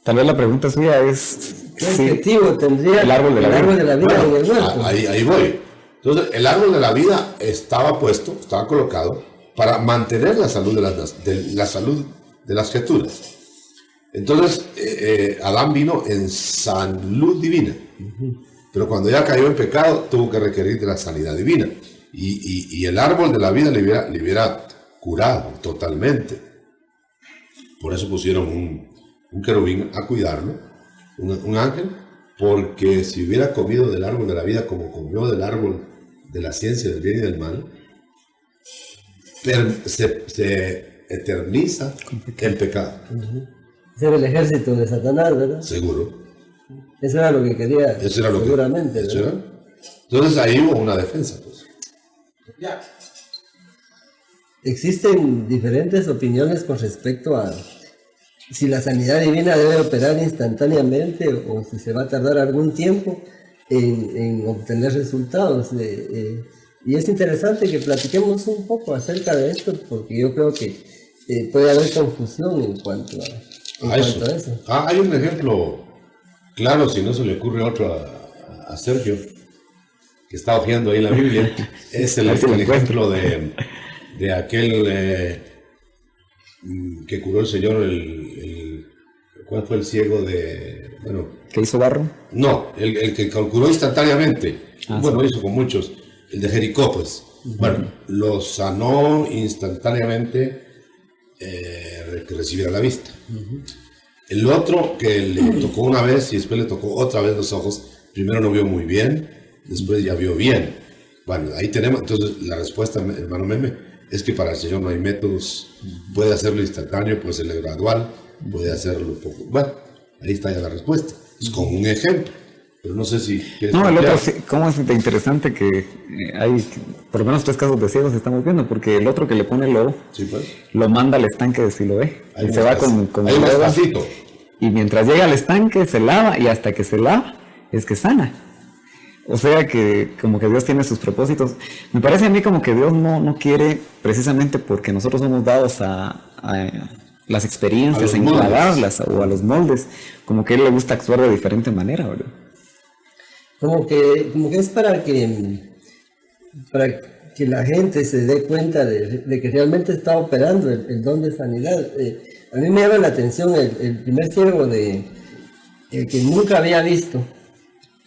Tal vez la pregunta suya es... ¿Qué objetivo tendría el árbol de la vida en el huerto? Ahí voy. Entonces, el árbol de la vida estaba colocado para mantener la salud de las criaturas. Entonces, Adán vino en salud divina. Pero cuando ya cayó en pecado, tuvo que requerir de la sanidad divina. Y el árbol de la vida le hubiera curado totalmente. Por eso pusieron un querubín a cuidarlo, un ángel, porque si hubiera comido del árbol de la vida como comió del árbol de la ciencia del bien y del mal, se eterniza el pecado. Ese era el ejército de Satanás, ¿verdad? Seguro. Eso era lo que quería, seguramente. Eso era. Entonces ahí hubo una defensa. Pues. Ya. Existen diferentes opiniones con respecto a si la sanidad divina debe operar instantáneamente o si se va a tardar algún tiempo en obtener resultados. Y es interesante que platiquemos un poco acerca de esto, porque yo creo que puede haber confusión en cuanto a eso. Hay un ejemplo claro, si no se le ocurre otro a Sergio, que está hojeando ahí la Biblia, es el ejemplo de aquel que curó el Señor, ¿cuál fue el ciego ¿Que hizo barro? No, el que curó instantáneamente. Hizo con muchos. El de Jericó, pues. Bueno, lo sanó instantáneamente que recibiera la vista. El otro que le tocó una vez y después le tocó otra vez los ojos, primero no vio muy bien, después ya vio bien. Bueno, ahí tenemos, entonces la respuesta, hermano Meme, es que para el Señor no hay métodos, puede hacerlo instantáneo, puede hacerlo gradual, puede hacerlo poco. Bueno, ahí está ya la respuesta, es como un ejemplo, pero no sé si quieres No, el ampliar. otro, cómo es de interesante que hay por lo menos 3 casos de ciegos estamos viendo, porque el otro que le pone el lobo, Sí, pues. lo manda al estanque de Siloé, Hay y un se va espacio. con Hay el un lobo, espacito. y mientras llega al estanque se lava, y hasta que se lava es que sana. O sea que como que Dios tiene sus propósitos. Me parece a mí como que Dios no quiere, precisamente porque nosotros somos dados a las experiencias, A los a enclavarlas o a los moldes, como que a Él le gusta actuar de diferente manera, ¿verdad? Como que es para que la gente se dé cuenta de que realmente está operando el don de sanidad. A mí me llama la atención el primer ciego el que nunca había visto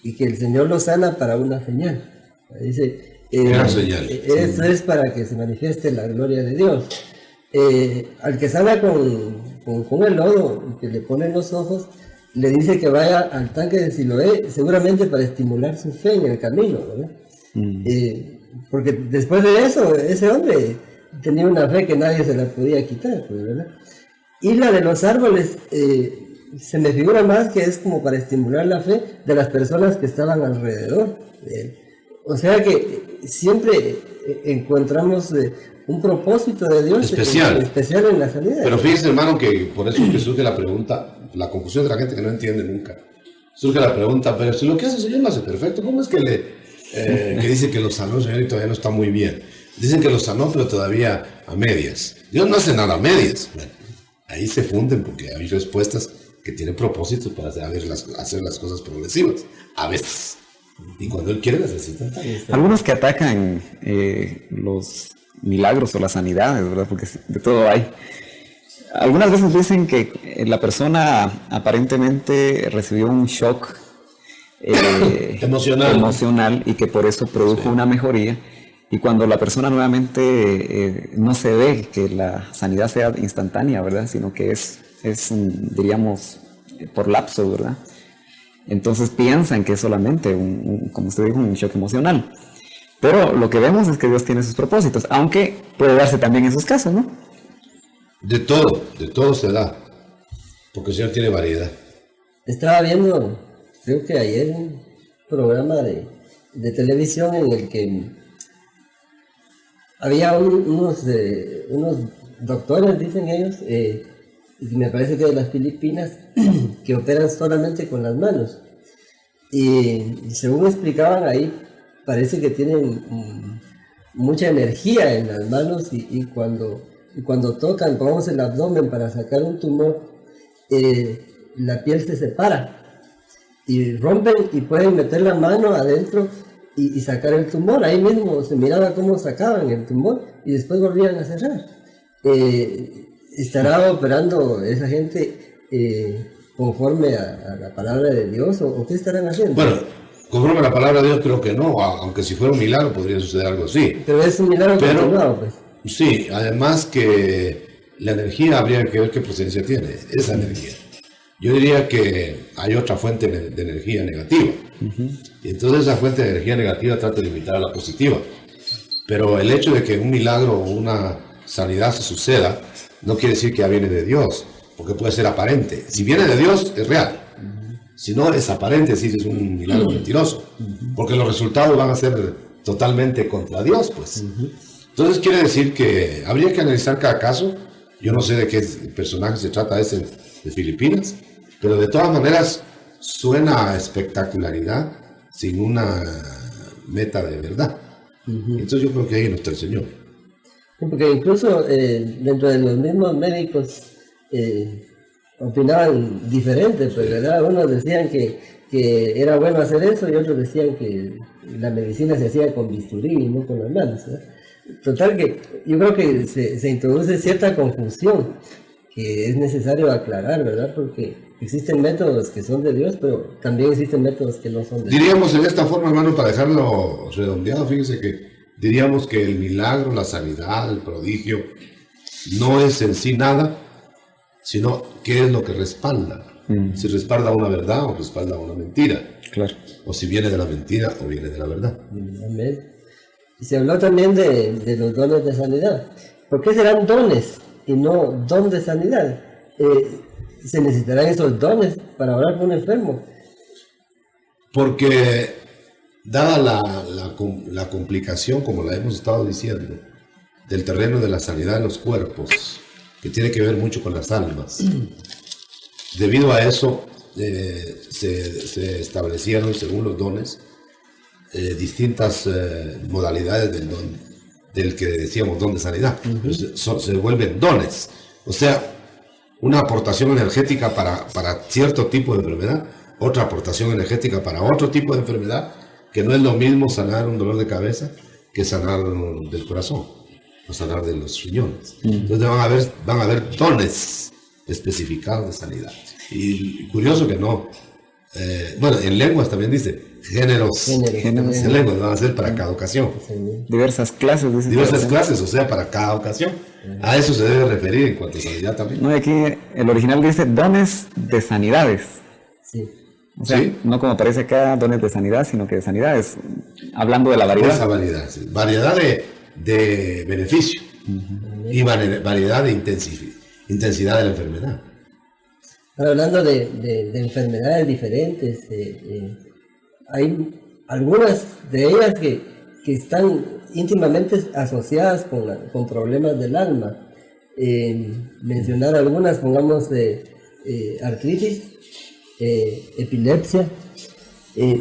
y que el Señor lo sana para una señal. Dice, Gran señal. Eso es para que se manifieste la gloria de Dios. Al que sana con el lodo, que le pone en los ojos, le dice que vaya al tanque de Siloé, seguramente para estimular su fe en el camino, ¿verdad? Porque después de eso, ese hombre tenía una fe que nadie se la podía quitar, pues, ¿verdad? Y la de los árboles, se me figura más que es como para estimular la fe de las personas que estaban alrededor. O sea que siempre encontramos un propósito de Dios Especial en la sanidad. Pero fíjense, hermano, que por eso es que surge la pregunta, la confusión de la gente que no entiende nunca. Surge la pregunta, pero si lo que hace el Señor lo hace perfecto, ¿cómo es que que dice que lo sanó el Señor y todavía no está muy bien? Dicen que lo sanó, pero todavía a medias. Dios no hace nada a medias. Bueno, ahí se funden porque hay respuestas que tienen propósitos para hacer las cosas progresivas, a veces. Y cuando Él quiere, las necesita. Algunos que atacan los milagros o las sanidades, ¿verdad? Porque de todo hay. Algunas veces dicen que la persona aparentemente recibió un shock emocional y que por eso produjo una mejoría. Y cuando la persona nuevamente no se ve que la sanidad sea instantánea, ¿verdad? Sino que es diríamos, por lapso, ¿verdad? Entonces piensan que es solamente como usted dijo, un shock emocional. Pero lo que vemos es que Dios tiene sus propósitos, aunque puede darse también en esos casos, ¿no? De todo se da, porque el Señor tiene variedad. Estaba viendo, creo que ayer, un programa de televisión en el que había unos doctores, dicen ellos, me parece que de las Filipinas, que operan solamente con las manos. Y según explicaban ahí, parece que tienen mucha energía en las manos y cuando tocan, pongamos el abdomen para sacar un tumor, la piel se separa y rompen y pueden meter la mano adentro y sacar el tumor. Ahí mismo se miraba cómo sacaban el tumor y después volvían a cerrar. ¿Estará operando esa gente conforme a la palabra de Dios o qué estarán haciendo? Bueno, conforme a la palabra de Dios creo que no, aunque si fuera un milagro podría suceder algo así. Pero es un milagro continuado, pues. Sí, además que la energía habría que ver qué presencia tiene, esa energía. Yo diría que hay otra fuente de energía negativa. Y entonces esa fuente de energía negativa trata de limitar a la positiva. Pero el hecho de que un milagro o una sanidad se suceda no quiere decir que ya viene de Dios, porque puede ser aparente. Si viene de Dios, es real. Si no, es aparente, sí es un milagro mentiroso. Porque los resultados van a ser totalmente contra Dios, pues. Entonces quiere decir que habría que analizar cada caso. Yo no sé de qué personaje se trata ese de Filipinas, pero de todas maneras suena a espectacularidad sin una meta de verdad. Entonces yo creo que ahí no está el Señor. Porque incluso dentro de los mismos médicos opinaban diferente, pues, ¿verdad? Unos decían que era bueno hacer eso y otros decían que la medicina se hacía con bisturí y no con las manos, ¿verdad? Total que yo creo que se introduce cierta confusión que es necesario aclarar, ¿verdad? Porque existen métodos que son de Dios, pero también existen métodos que no son de Dios. Diríamos en esta forma, hermano, para dejarlo redondeado, fíjese que diríamos que el milagro, la sanidad, el prodigio, no es en sí nada, sino qué es lo que respalda. Si respalda una verdad o respalda una mentira. Claro. O si viene de la mentira o viene de la verdad. Amén. Y se habló también de los dones de sanidad. ¿Por qué serán dones y no don de sanidad? Se necesitarán esos dones para orar por un enfermo. Porque dada la complicación, como la hemos estado diciendo, del terreno de la sanidad de los cuerpos, que tiene que ver mucho con las almas, debido a eso se establecieron, según los dones, distintas modalidades del don, del que decíamos don de sanidad. Se vuelven dones. O sea, una aportación energética para cierto tipo de enfermedad, otra aportación energética para otro tipo de enfermedad, que no es lo mismo sanar un dolor de cabeza que sanar del corazón o sanar de los riñones. Entonces van a haber dones especificados de sanidad. Y curioso que no, bueno, en lenguas también dice géneros. En lenguas van a ser para cada ocasión. Diversas clases. Diversas clases, o sea, para cada ocasión. A eso se debe referir en cuanto a sanidad también. No, aquí el original dice dones de sanidades. Sí. O sea, ¿Sí? no como aparece acá dones de sanidad, sino que de sanidades. Hablando de la variedad. Esa variedad, sí. Variedad de beneficio y variedad de intensidad de la enfermedad. Ahora, hablando de enfermedades diferentes, hay algunas de ellas que están íntimamente asociadas con problemas del alma. Mencionar algunas, pongamos artritis, epilepsia.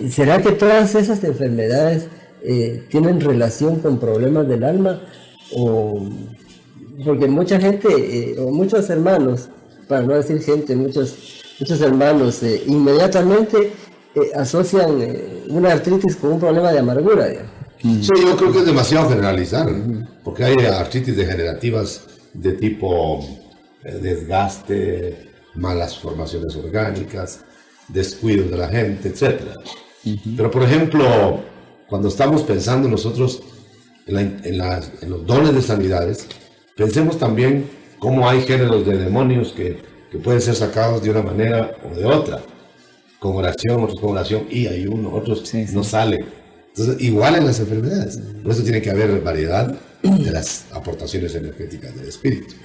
¿Será que todas esas enfermedades tienen relación con problemas del alma? Porque mucha gente, o muchos hermanos, para no decir gente, muchos hermanos inmediatamente asocian una artritis con un problema de amargura, digamos. Sí, yo creo que es demasiado generalizar, porque hay artritis degenerativas de tipo desgaste, malas formaciones orgánicas, descuido de la gente, etc. Pero, por ejemplo, cuando estamos pensando nosotros en los dones de sanidades, pensemos también cómo hay géneros de demonios que pueden ser sacados de una manera o de otra, con oración, otros con oración y ayuno, otros no salen. Entonces, igual en las enfermedades. Por eso tiene que haber variedad de las aportaciones energéticas del espíritu.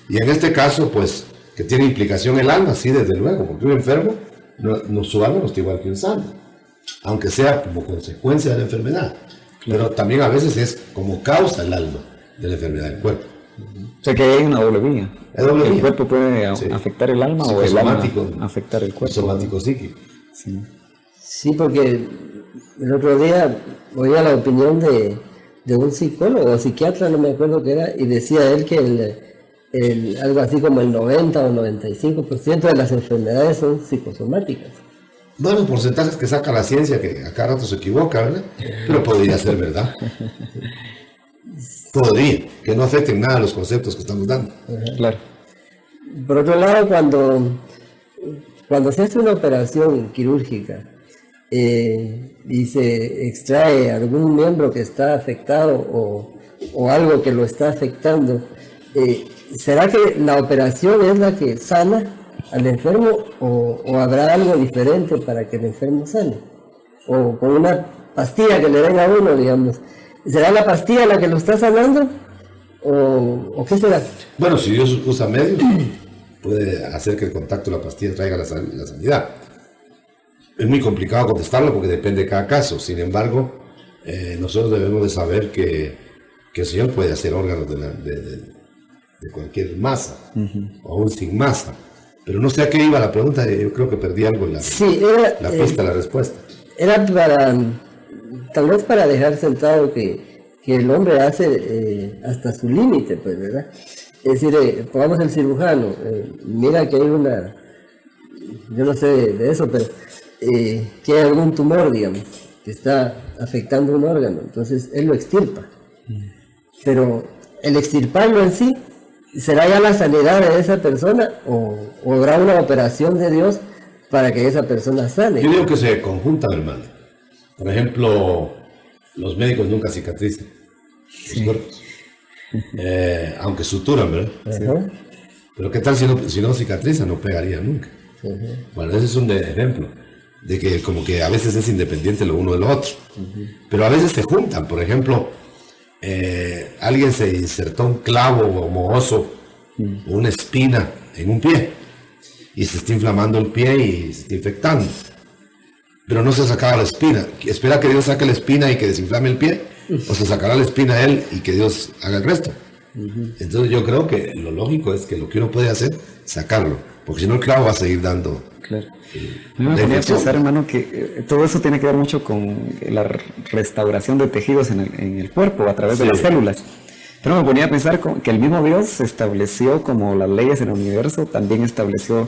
Y en este caso, pues, que tiene implicación el alma, sí, desde luego, porque un enfermo, su alma no está igual que un sano, aunque sea como consecuencia de la enfermedad. Pero también a veces es como causa el alma de la enfermedad del cuerpo. O sea que hay una doble vía. El cuerpo puede afectar el alma o el alma afectar el cuerpo. Somático psíquico. Sí, porque el otro día oía la opinión de un psicólogo o psiquiatra, no me acuerdo qué era, y decía él que algo así como el 90 o 95% de las enfermedades son psicosomáticas. Bueno, porcentajes que saca la ciencia, que a cada rato se equivoca, ¿verdad? Pero podría ser verdad. Podría, que no afecten nada a los conceptos que estamos dando. Claro. Por otro lado, cuando se hace una operación quirúrgica y se extrae algún miembro que está afectado o algo que lo está afectando, ¿será que la operación es la que sana al enfermo o habrá algo diferente para que el enfermo sane? O con una pastilla que le den a uno, digamos, ¿será la pastilla la que lo está sanando? ¿O qué será? Bueno, si Dios usa medios, puede hacer que el contacto de la pastilla traiga la sanidad. Es muy complicado contestarlo porque depende de cada caso. Sin embargo, nosotros debemos de saber que el Señor puede hacer órganos de cualquier masa, o aún sin masa. Pero no sé a qué iba la pregunta, yo creo que perdí algo en la pista, la respuesta. Era tal vez para dejar sentado que el hombre hace hasta su límite, pues, ¿verdad? Es decir, pongamos el cirujano, mira que hay yo no sé de eso, pero que hay algún tumor, digamos, que está afectando un órgano, entonces él lo extirpa. Pero el extirparlo en sí ¿será ya la sanidad de esa persona o habrá una operación de Dios para que esa persona sane? Yo digo que se conjuntan, hermano. Por ejemplo, los médicos nunca cicatrizan los cuerpos. Aunque suturan, ¿verdad? Ajá. Pero ¿qué tal si no cicatriza? No pegaría nunca. Bueno, ese es un ejemplo de que como que a veces es independiente lo uno de lo otro. Pero a veces se juntan. Por ejemplo, alguien se insertó un clavo mohoso o una espina en un pie y se está inflamando el pie y se está infectando. Pero no se sacaba la espina. ¿Espera que Dios saque la espina y que desinflame el pie? ¿O se sacará la espina a él y que Dios haga el resto? Entonces yo creo que lo lógico es que lo que uno puede hacer, sacarlo. Porque si no el clavo va a seguir dando... Claro. Me ponía a pensar, hermano, que todo eso tiene que ver mucho con la restauración de tejidos en el cuerpo a través de las células. Pero me ponía a pensar que el mismo Dios estableció como las leyes en el universo, también estableció,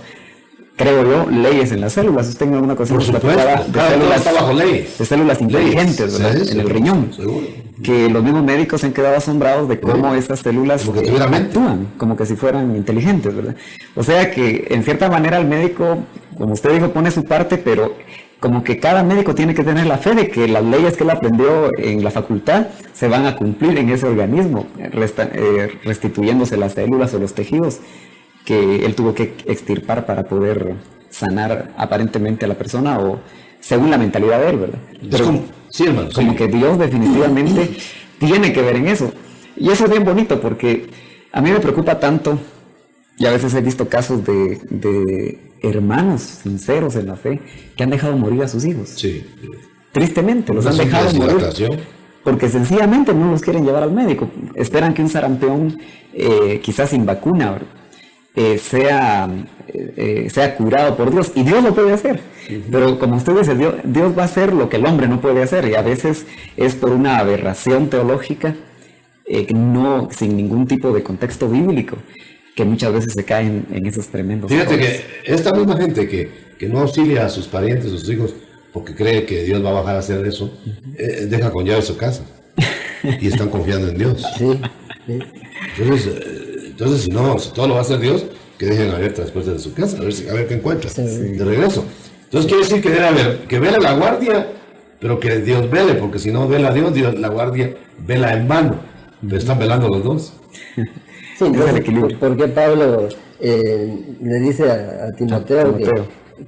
creo yo, leyes en las células. Usted tenga alguna cosa Por supuesto, cada célula está bajo ley. De células inteligentes, ¿verdad? Sí, en el riñón. Seguro. Que los mismos médicos se han quedado asombrados de cómo esas células Como que tuvieran mente. actúan, como que si fueran inteligentes, ¿verdad? O sea que en cierta manera el médico, como usted dijo, pone su parte, pero como que cada médico tiene que tener la fe de que las leyes que él aprendió en la facultad se van a cumplir en ese organismo, restituyéndose las células o los tejidos que él tuvo que extirpar para poder sanar aparentemente a la persona o según la mentalidad de él, ¿verdad? Pero sí, hermano. como que Dios definitivamente tiene que ver en eso. Y eso es bien bonito porque a mí me preocupa tanto, y a veces he visto casos de hermanos sinceros en la fe que han dejado morir a sus hijos. Sí. Tristemente, los han dejado morir. Porque sencillamente no los quieren llevar al médico. Esperan que un sarampión, quizás sin vacuna, sea curado por Dios. Y Dios lo puede hacer. Pero como usted dice, Dios va a hacer lo que el hombre no puede hacer. Y a veces es por una aberración teológica, no sin ningún tipo de contexto bíblico, que muchas veces se caen en esos tremendos Fíjate errores. que esta misma gente que no auxilia a sus parientes, a sus hijos, porque cree que Dios va a bajar a hacer eso, deja con llave su casa. Y están confiando en Dios. Sí. Entonces si todo lo va a hacer Dios, que dejen abiertas las puertas de su casa, a ver qué encuentran de regreso. Entonces quiere decir que debe haber, que vele la guardia, pero que Dios vele, porque si no vela a Dios, la guardia vela en vano. Pero están velando los dos. Sí, entonces, ¿por qué Pablo le dice a Timoteo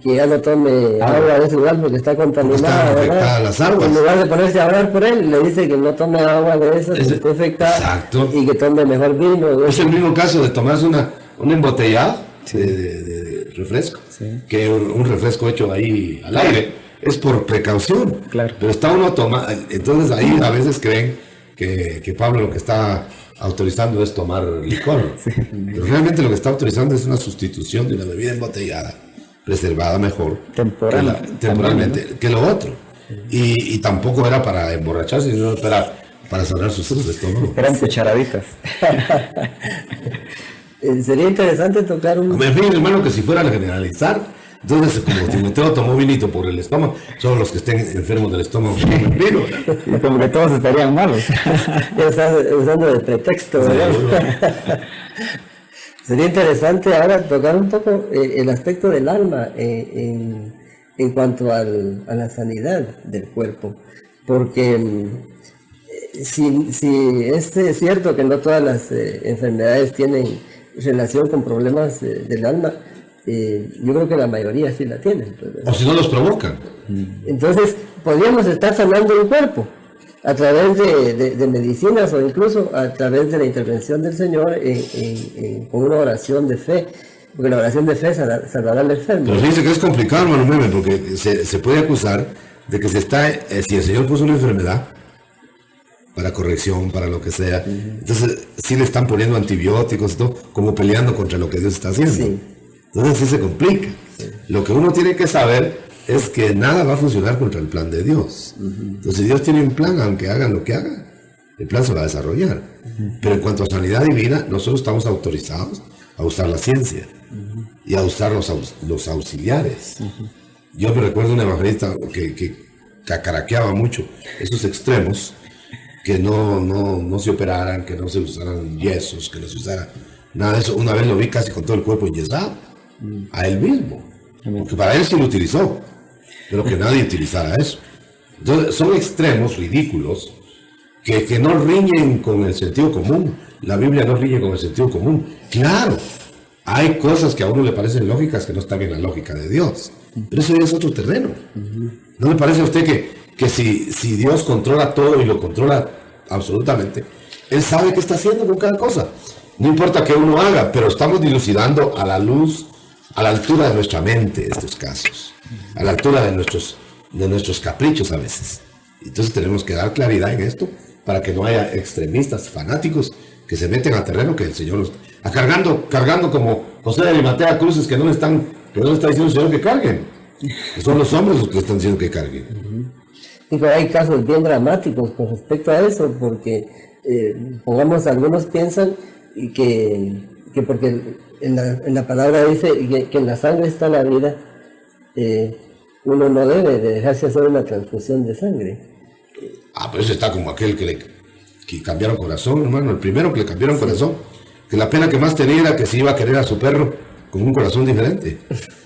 que ya no tome agua de ese lugar porque está contaminada, ¿verdad? Las aguas. En lugar de ponerse a hablar por él, le dice que no tome agua de esa que esté afectada. Exacto. Y que tome mejor vino. Es el mismo caso de tomarse una embotellada de refresco, que un refresco hecho ahí al aire. Es por precaución. Claro. Pero está uno tomando. Entonces ahí a veces creen que Pablo lo que está autorizando es tomar licor. Pero realmente lo que está autorizando es una sustitución de una bebida embotellada, preservada mejor temporalmente que lo otro. Y tampoco era para emborracharse, sino para sanar sus estómagos. Eran cucharaditas. Sería interesante tocar un... En fin, hermano, que si fuera a generalizar, entonces como Timoteo tomó vinito por el estómago, son los que estén enfermos del estómago que tomen vino. Como que todos estarían malos. Usando de pretexto, ¿verdad? Sería interesante ahora tocar un poco el aspecto del alma en cuanto a la sanidad del cuerpo. Porque si es cierto que no todas las enfermedades tienen relación con problemas del alma, yo creo que la mayoría sí la tienen. O si no los provocan. Entonces, podríamos estar sanando el cuerpo a través de medicinas o incluso a través de la intervención del Señor con una oración de fe, porque la oración de fe salvará al enfermo. Pero fíjense que es complicado, hermano Meme, porque se puede acusar de que si el Señor puso una enfermedad para corrección, para lo que sea, entonces sí le están poniendo antibióticos y todo, como peleando contra lo que Dios está haciendo. Sí. Entonces sí se complica. Sí. Lo que uno tiene que saber es que nada va a funcionar contra el plan de Dios. Entonces Dios tiene un plan, aunque hagan lo que hagan, el plan se va a desarrollar. Pero en cuanto a sanidad divina, nosotros estamos autorizados a usar la ciencia y a usar los auxiliares. Yo me recuerdo un evangelista que cacaraqueaba mucho esos extremos, que no se operaran, que no se usaran yesos, que no se usara nada de eso. Una vez lo vi casi con todo el cuerpo enyesado, a él mismo, porque para él sí lo utilizó, pero que nadie utilizara eso. Entonces, son extremos ridículos que no riñen con el sentido común. La Biblia no riñe con el sentido común. Claro, hay cosas que a uno le parecen lógicas que no están en la lógica de Dios, pero eso ya es otro terreno. ¿No le parece a usted que si Dios controla todo y lo controla absolutamente, Él sabe qué está haciendo con cada cosa? No importa qué uno haga, pero estamos dilucidando a la luz, a la altura de nuestra mente estos casos, a la altura de nuestros caprichos a veces. Entonces tenemos que dar claridad en esto para que no haya extremistas fanáticos que se meten a terreno que el Señor los cargando como José de Arimatea cruces que no le está diciendo el Señor que carguen. Que son los hombres los que están diciendo que carguen. Digo, hay casos bien dramáticos con respecto a eso, porque pongamos, algunos piensan que porque en la palabra dice que en la sangre está la vida, uno no debe de dejarse hacer una transfusión de sangre. Pero eso está como aquel que cambiaron corazón, hermano, el primero que le cambiaron corazón, que la pena que más tenía era que se iba a querer a su perro con un corazón diferente.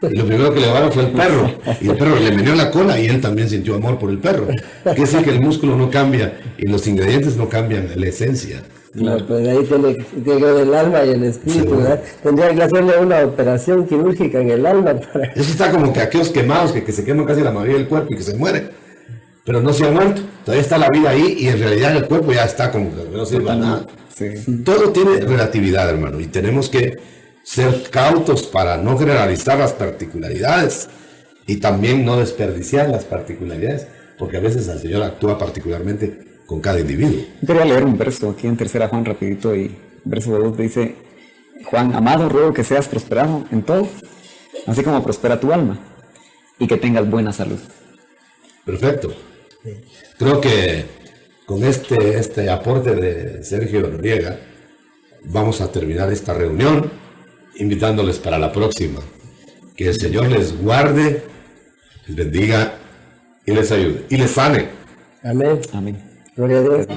Y lo primero que le llevaron fue el perro, y el perro le meneó la cola y él también sintió amor por el perro. Quiere decir que el músculo no cambia y los ingredientes no cambian la esencia. No, pues ahí tiene que ver el alma y el espíritu, sí, ¿verdad? Tendría que hacerle una operación quirúrgica en el alma para... Eso está como que aquellos quemados que se queman casi la mayoría del cuerpo y que se mueren, pero no se ha muerto. Todavía está la vida ahí y en realidad el cuerpo ya está como que no sirve a nada. Sí. Todo tiene relatividad, hermano, y tenemos que ser cautos para no generalizar las particularidades y también no desperdiciar las particularidades, porque a veces el Señor actúa particularmente con cada individuo. Quería leer un verso aquí en 3 Juan rapidito, y verso 2 dice: Juan, amado, ruego que seas prosperado en todo, así como prospera tu alma, y que tengas buena salud. Perfecto. Creo que con este aporte de Sergio Noriega vamos a terminar esta reunión, invitándoles para la próxima. Que el Señor les guarde, les bendiga y les ayude y les sane. Amén. Amén. Gloria a Dios.